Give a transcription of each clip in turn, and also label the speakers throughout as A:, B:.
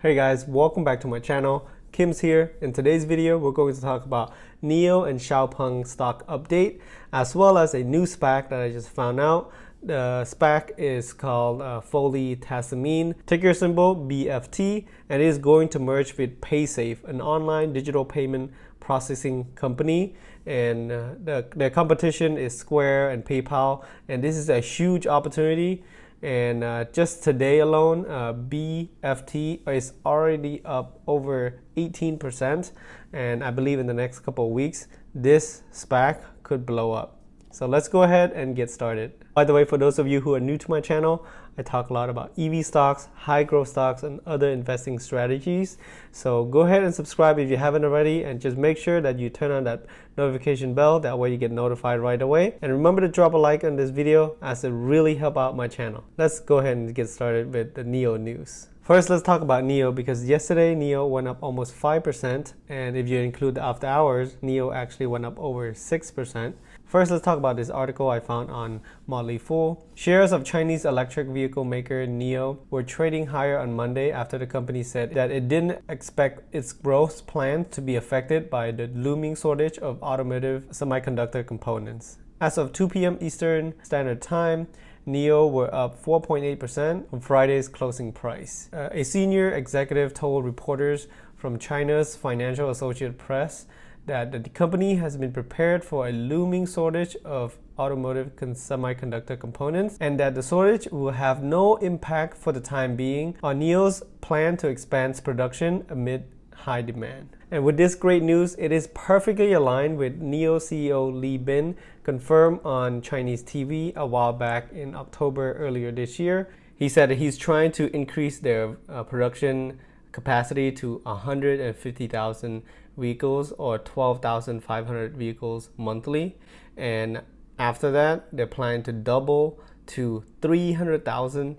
A: Hey guys, welcome back to my channel. Kim's here. In today's video, we're going to talk about NIO and XPENG stock update, as well as a new SPAC that I just found out. The SPAC is called Foley Tassamine, ticker symbol BFT, and it is going to merge with Paysafe, an online digital payment processing company. And the competition is Square and PayPal, and this is a huge opportunity. And just today alone, BFT is already up over 18%, and I believe in the next couple of weeks this SPAC could blow up. So let's go ahead and get started. By the way, for those of you who are new to my channel, I talk a lot about EV stocks, high growth stocks, and other investing strategies. So go ahead and subscribe if you haven't already, and just make sure that you turn on that notification bell. That way you get notified right away. And remember to drop a like on this video, as it really helps out my channel. Let's go ahead and get started with the NIO news. First, let's talk about NIO, because yesterday NIO went up almost 5%, and if you include the after hours, NIO actually went up over 6%. First, let's talk about this article I found on Motley Fool. Shares of Chinese electric vehicle maker NIO were trading higher on Monday after the company said that it didn't expect its growth plans to be affected by the looming shortage of automotive semiconductor components. As of 2 p.m. Eastern Standard Time, NIO were up 4.8% from Friday's closing price. A senior executive told reporters from China's Financial Associated Press that the company has been prepared for a looming shortage of automotive semiconductor components, and that the shortage will have no impact for the time being on NIO's plan to expand production amid high demand. And with this great news, it is perfectly aligned with NIO CEO Li Bin confirmed on Chinese TV a while back in October earlier this year. He said that he's trying to increase their production capacity to 150,000 vehicles or 12,500 vehicles monthly, and after that they're planning to double to 300,000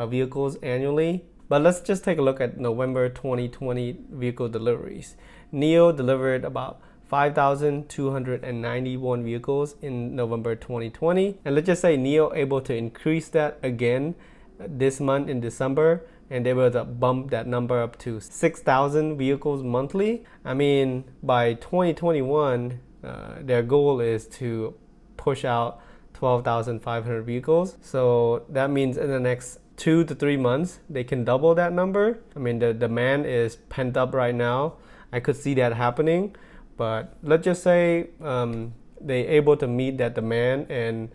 A: vehicles annually. But let's just take a look at November 2020 vehicle deliveries. NIO delivered about 5,291 vehicles in November 2020, and let's just say NIO able to increase that again this month in December, and they will bump that number up to 6,000 vehicles monthly. I mean, by 2021, their goal is to push out 12,500 vehicles. So that means in the next 2 to 3 months, they can double that number. I mean, the demand is pent up right now. I could see that happening, but let's just say they're able to meet that demand, and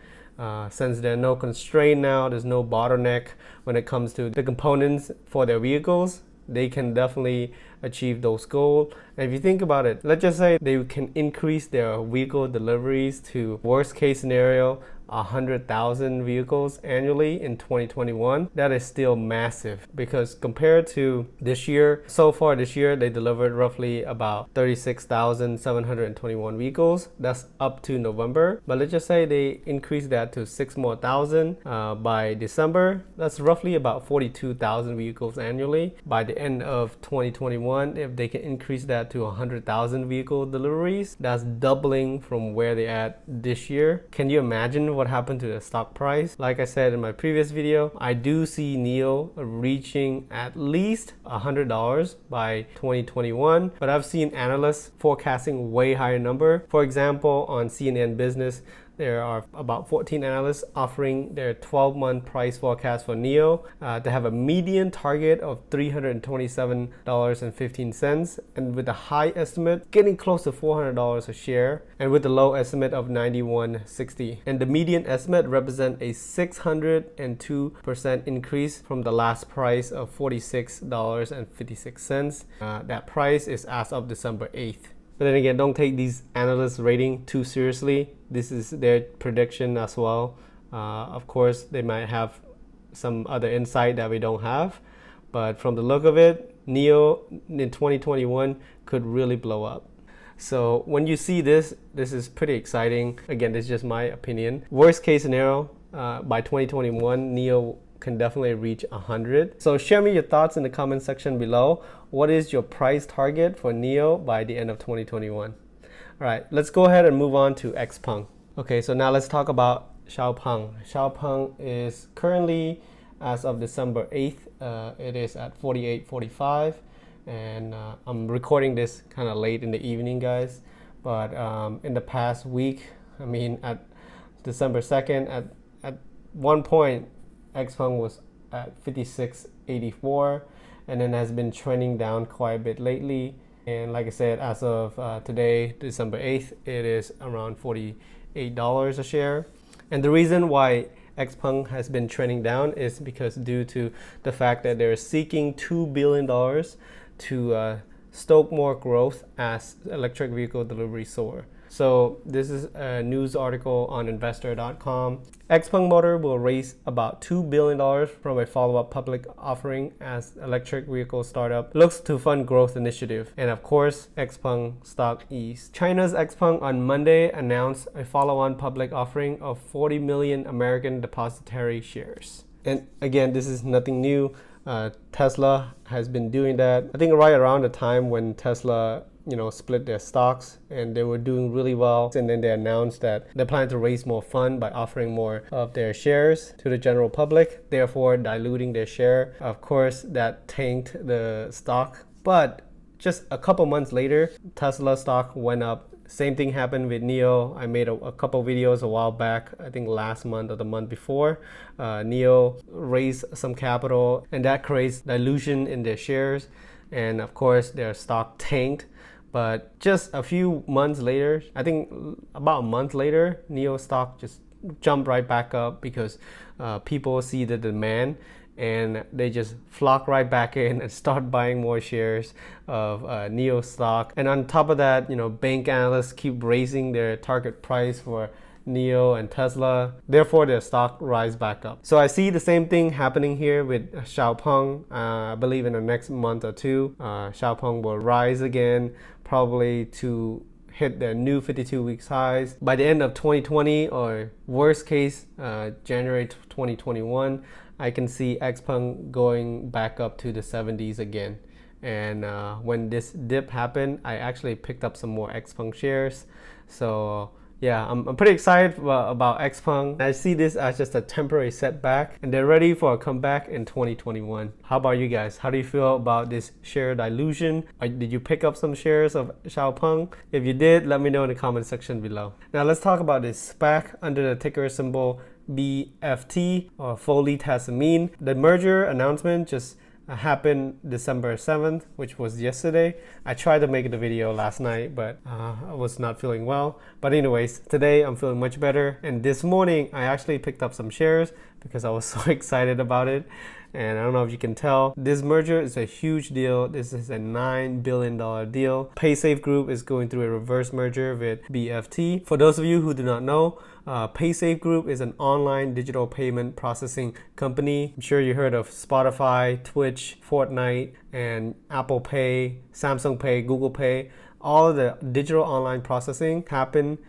A: since there's no constraint now, there's no bottleneck when it comes to the components for their vehicles, they can definitely achieve those goals. And if you think about it, let's just say they can increase their vehicle deliveries to, worst case scenario, 100,000 vehicles annually in 2021. That is still massive, because compared to this year, so far this year they delivered roughly about 36,721 vehicles. That's up to November, but let's just say they increase that to 6 more thousand by December. That's roughly about 42,000 vehicles annually. By the end of 2021, if they can increase that to 100,000 vehicle deliveries, that's doubling from where they're at this year. Can you imagine what happened to the stock price? Like I said in my previous video, I do see NIO reaching at least $100 by 2021, but I've seen analysts forecasting way higher number. For example, on CNN Business, there are about 14 analysts offering their 12-month price forecast for NIO to have a median target of $327.15, and with a high estimate getting close to $400 a share, and with the low estimate of $91.60. And the median estimate represents a 602% increase from the last price of $46.56. That price is as of December 8th. But then again, don't take these analysts' rating too seriously. This is their prediction as well. Of course, they might have some other insight that we don't have. But from the look of it, NIO in 2021 could really blow up. So when you see this is pretty exciting. Again, this is just my opinion. Worst case scenario, by 2021, NIO can definitely reach 100. So share me your thoughts in the comment section below. What is your price target for NIO by the end of 2021? All right, let's go ahead and move on to XPENG. Okay, so now let's talk about XPENG. XPENG is currently as of December 8th, it is at 48.45, and I'm recording this kind of late in the evening, guys. But in the past week, I mean, at December 2nd, at one point, XPENG was at 56.84, and then has been trending down quite a bit lately. And like I said, as of today, December 8th, it is around $48 a share. And the reason why XPENG has been trending down is because due to the fact that they're seeking $2 billion to stoke more growth as electric vehicle delivery soar. So this is a news article on investor.com. XPENG Motor will raise about $2 billion from a follow-up public offering as electric vehicle startup looks to fund growth initiative. And of course, XPENG stock eased. China's XPENG on Monday announced a follow-on public offering of 40 million American depositary shares. And again, this is nothing new. Tesla has been doing that. I think right around the time when Tesla split their stocks and they were doing really well, and then they announced that they plan to raise more fund by offering more of their shares to the general public, therefore diluting their share. Of course, that tanked the stock, but just a couple months later, Tesla stock went up. Same thing happened with NIO. I made a couple videos a while back, I think last month or the month before. NIO raised some capital, and that creates dilution in their shares, and of course their stock tanked. But just a few months later, I think about a month later, NIO stock just jumped right back up because people see the demand and they just flock right back in and start buying more shares of NIO stock. And on top of that, bank analysts keep raising their target price for NIO and Tesla, therefore their stock rise back up. So I see the same thing happening here with XPENG. I believe in the next month or two, XPENG will rise again, probably to hit their new 52 weeks highs by the end of 2020, or worst case, January 2021. I can see XPENG going back up to the 70s again. And when this dip happened, I actually picked up some more XPENG shares. So yeah, I'm pretty excited about XPENG. I see this as just a temporary setback, and they're ready for a comeback in 2021. How about you guys? How do you feel about this share dilution? Did you pick up some shares of XPENG? If you did, let me know in the comment section below. Now let's talk about this SPAC under the ticker symbol BFT, or Foley Tassamine. The merger announcement just happened December 7th, which was yesterday. I tried to make the video last night, but I was not feeling well. But anyways, today I'm feeling much better. And this morning, I actually picked up some shares because I was so excited about it. And I don't know if you can tell, this merger is a huge deal. This is a $9 billion deal. Paysafe Group is going through a reverse merger with BFT. For those of you who do not know, Paysafe Group is an online digital payment processing company. I'm sure you heard of Spotify, Twitch, Fortnite, and Apple Pay, Samsung Pay, Google Pay. All of the digital online processing happen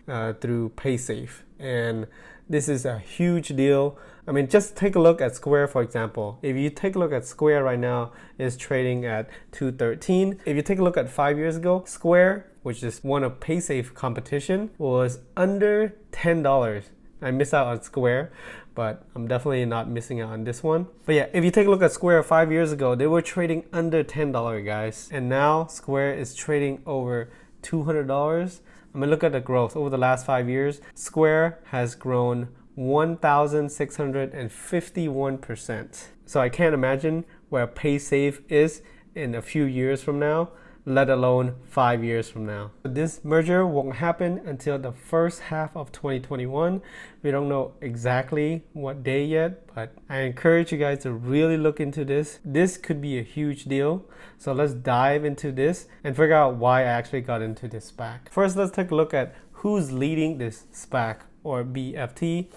A: through Paysafe. And this is a huge deal. I mean, just take a look at Square, for example. If you take a look at Square right now, it's trading at $2.13. If you take a look at 5 years ago, Square, which is one of Paysafe competition, was under $10. I miss out on Square, but I'm definitely not missing out on this one. But yeah, if you take a look at Square 5 years ago, they were trading under $10, guys. And now Square is trading over $200. I mean, look at the growth over the last 5 years. Square has grown 1,651%. So I can't imagine where Paysafe is in a few years from now, let alone 5 years from now. This merger won't happen until the first half of 2021. We don't know exactly what day yet, but I encourage you guys to really look into this. This could be a huge deal. So let's dive into this and figure out why I actually got into this SPAC. First, let's take a look at who's leading this SPAC, or BFT.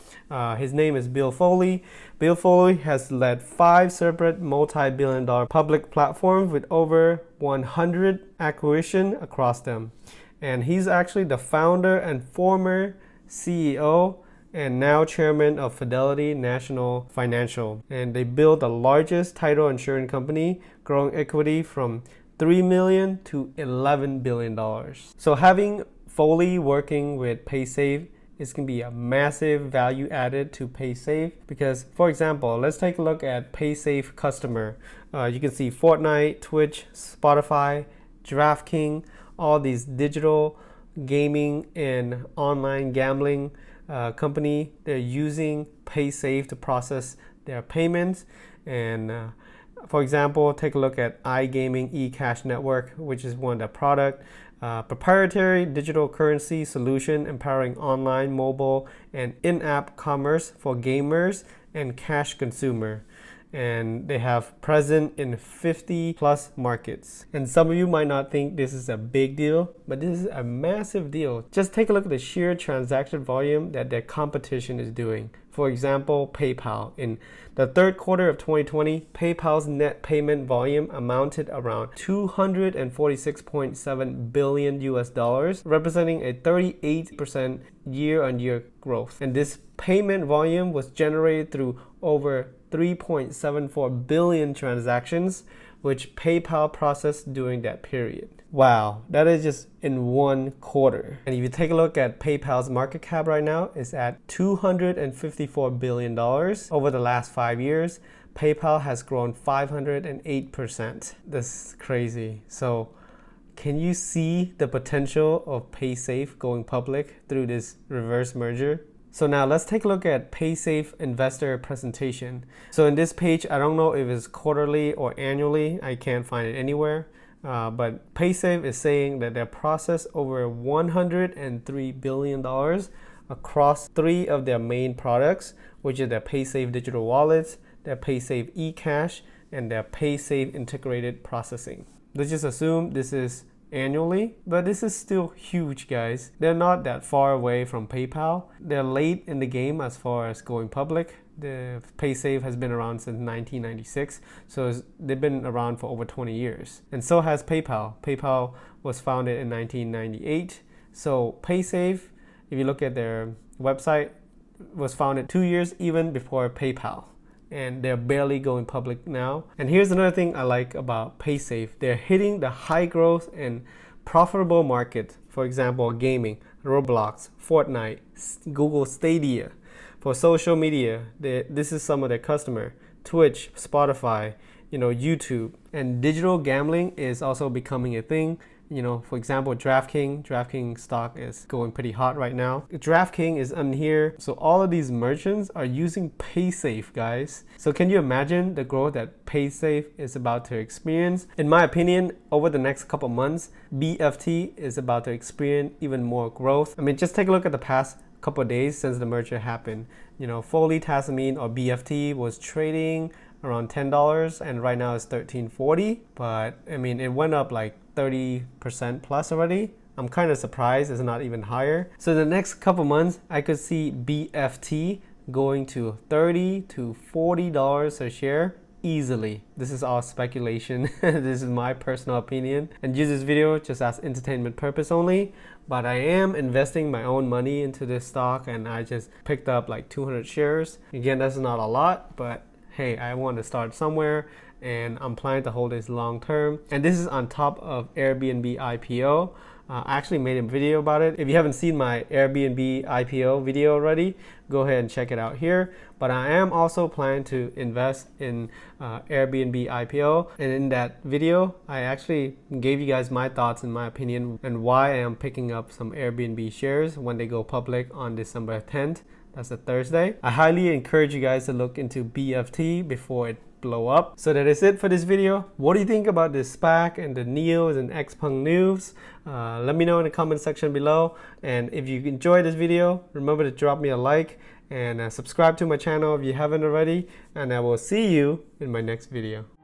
A: His name is Bill Foley. Bill Foley has led 5 separate multi-billion-dollar public platforms with over 100 acquisitions across them. And he's actually the founder and former CEO and now chairman of Fidelity National Financial. And they built the largest title insurance company, growing equity from $3 million to $11 billion. So having Foley working with Paysafe it's going to be a massive value added to Paysafe. Because, for example, let's take a look at Paysafe customer. You can see Fortnite, Twitch, Spotify, DraftKings, all these digital gaming and online gambling company. They're using Paysafe to process their payments. And for example, take a look at iGaming eCash Network, which is one of the product. Proprietary digital currency solution empowering online, mobile, and in-app commerce for gamers and cash consumer. And they have present in 50 plus markets. And some of you might not think this is a big deal, but this is a massive deal. Just take a look at the sheer transaction volume that their competition is doing. For example, PayPal. In the third quarter of 2020, PayPal's net payment volume amounted around $246.7 billion US dollars, representing a 38% year-on-year growth. And this payment volume was generated through over 3.74 billion transactions, which PayPal processed during that period. Wow, that is just in one quarter. And if you take a look at PayPal's market cap right now, it's at $254 billion. Over the last 5 years, PayPal has grown 508%. That's crazy. So can you see the potential of Paysafe going public through this reverse merger? So now let's take a look at Paysafe investor presentation. So in this page, I don't know if it's quarterly or annually. I can't find it anywhere. But Paysafe is saying that they processed over $103 billion across 3 of their main products, which is their Paysafe digital wallets, their Paysafe eCash, and their Paysafe integrated processing. Let's just assume this is annually, but this is still huge, guys. They're not that far away from PayPal. They're late in the game as far as going public. The Paysafe has been around since 1996, so they've been around for over 20 years. And so has PayPal. PayPal was founded in 1998. So Paysafe, if you look at their website, was founded 2 years even before PayPal. And they're barely going public now. And here's another thing I like about Paysafe. They're hitting the high growth and profitable market. For example, gaming, Roblox, Fortnite, Google Stadia. For social media, this is some of their customer. Twitch, Spotify, YouTube. And digital gambling is also becoming a thing. For example, DraftKings stock is going pretty hot right now. DraftKings is on here. So all of these merchants are using Paysafe, guys. So can you imagine the growth that Paysafe is about to experience? In my opinion, over the next couple months, BFT is about to experience even more growth. I mean, just take a look at the past couple of days since the merger happened. Foley Tassamine or BFT was trading around $10 and right now it's $13.40. But I mean, it went up like 30% plus already. I'm kind of surprised it's not even higher. So the next couple months, I could see BFT going to $30 to $40 a share easily. This is all speculation. This is my personal opinion. And use this video just as entertainment purpose only. But I am investing my own money into this stock and I just picked up like 200 shares. Again, that's not a lot, but hey, I want to start somewhere and I'm planning to hold this long term. And this is on top of Airbnb IPO. I actually made a video about it. If you haven't seen my Airbnb IPO video already, go ahead and check it out here. But I am also planning to invest in Airbnb IPO. And in that video, I actually gave you guys my thoughts and my opinion and why I am picking up some Airbnb shares when they go public on December 10th. That's a Thursday. I highly encourage you guys to look into BFT before it blow up. So that is it for this video. What do you think about this SPAC and the NIO and XPENG news? Let me know in the comment section below. And if you enjoyed this video, remember to drop me a like and subscribe to my channel if you haven't already. And I will see you in my next video.